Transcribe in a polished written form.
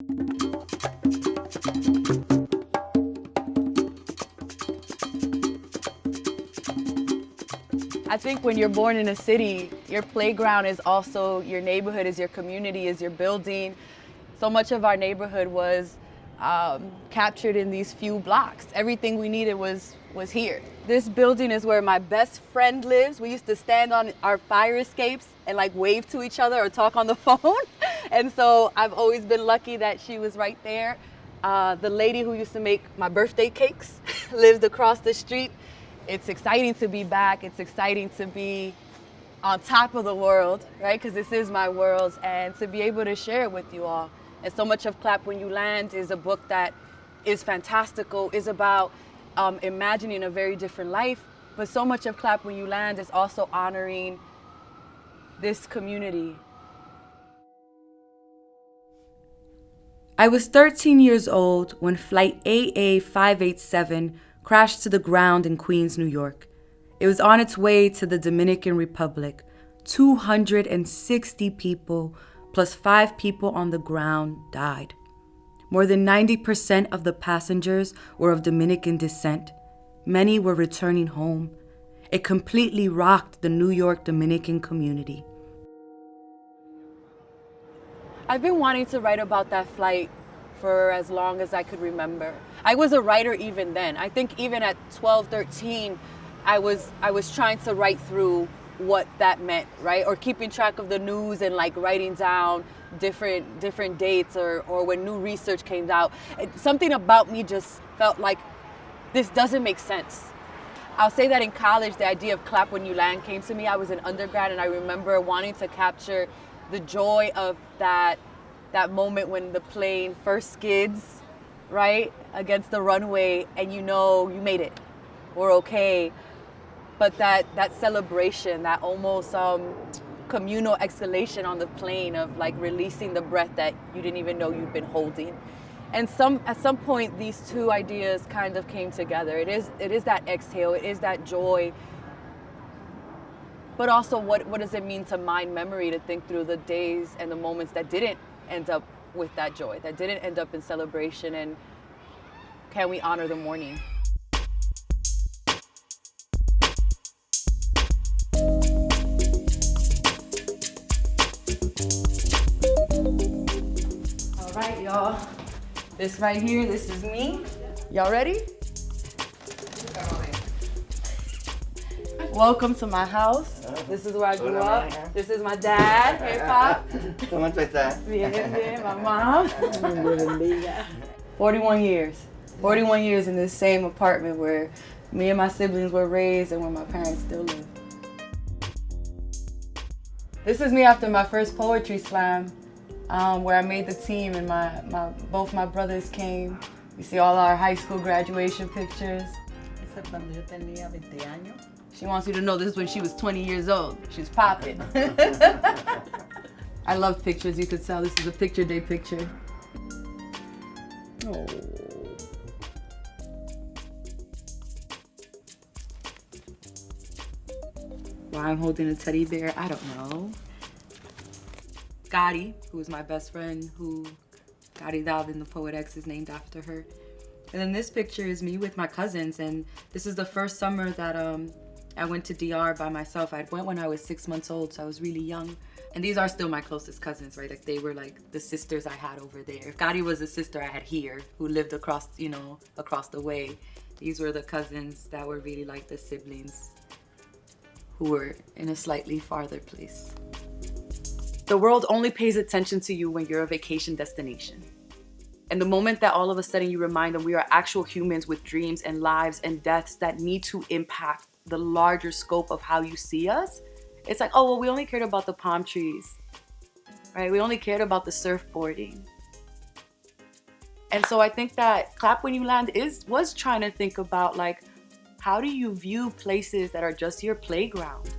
I think when you're born in a city, your playground is also your neighborhood, is your community, is your building. So much of our neighborhood was captured in these few blocks. Everything we needed was here. This building is where my best friend lives. We used to stand on our fire escapes and like wave to each other or talk on the phone. And so I've always been lucky that she was right there. The lady who used to make my birthday cakes lived across the street. It's exciting to be back. It's exciting to be on top of the world, right? Because this is my world, and to be able to share it with you all. And so much of Clap When You Land is a book that is fantastical, is about imagining a very different life. But so much of Clap When You Land is also honoring this community. I was 13 years old when Flight AA587 crashed to the ground in Queens, New York. It was on its way to the Dominican Republic. 260 people plus 5 people on the ground died. More than 90% of the passengers were of Dominican descent. Many were returning home. It completely rocked the New York Dominican community. I've been wanting to write about that flight for as long as I could remember. I was a writer even then. I think even at 12, 13, I was trying to write through what that meant, right? Or keeping track of the news and like writing down different dates or when new research came out. Something about me just felt like this doesn't make sense. I'll say that in college, the idea of Clap When You Land came to me. I was an undergrad and I remember wanting to capture the joy of that moment when the plane first skids, right, against the runway, and you know you made it, we're okay. But that celebration, that almost communal exhalation on the plane of like releasing the breath that you didn't even know you'd been holding. And at some point, these two ideas kind of came together. It is that exhale, it is that joy. But also, what does it mean to mind memory, to think through the days and the moments that didn't end up with that joy, that didn't end up in celebration, and can we honor the morning? All right, y'all. This right here, this is me. Y'all ready? Welcome to my house. This is where I grew up. This is my dad. Hey, Pop. ¿Cómo tú estás? Bien, bien. My mom. 41 years. 41 years in this same apartment where me and my siblings were raised and where my parents still live. This is me after my first poetry slam, where I made the team and both my brothers came. You see all our high school graduation pictures. Cuando yo tenía 20 años. She wants you to know this is when she was 20 years old. She's popping. I love pictures, you could tell. This is a picture day picture. Oh. Why I'm holding a teddy bear, I don't know. Gotti, who's my best friend, who Gotti Dalvin, the Poet X, is named after her. And then this picture is me with my cousins, and this is the first summer that I went to DR by myself. I went when I was 6 months old, so I was really young. And these are still my closest cousins, right? Like they were like the sisters I had over there. If Gotti was the sister I had here, who lived across, across the way, these were the cousins that were really like the siblings who were in a slightly farther place. The world only pays attention to you when you're a vacation destination. And the moment that all of a sudden you remind them we are actual humans with dreams and lives and deaths that need to impact the larger scope of how you see us, it's like, oh, well, we only cared about the palm trees, right? We only cared about the surfboarding. And so I think that Clap When You Land was trying to think about like, how do you view places that are just your playground?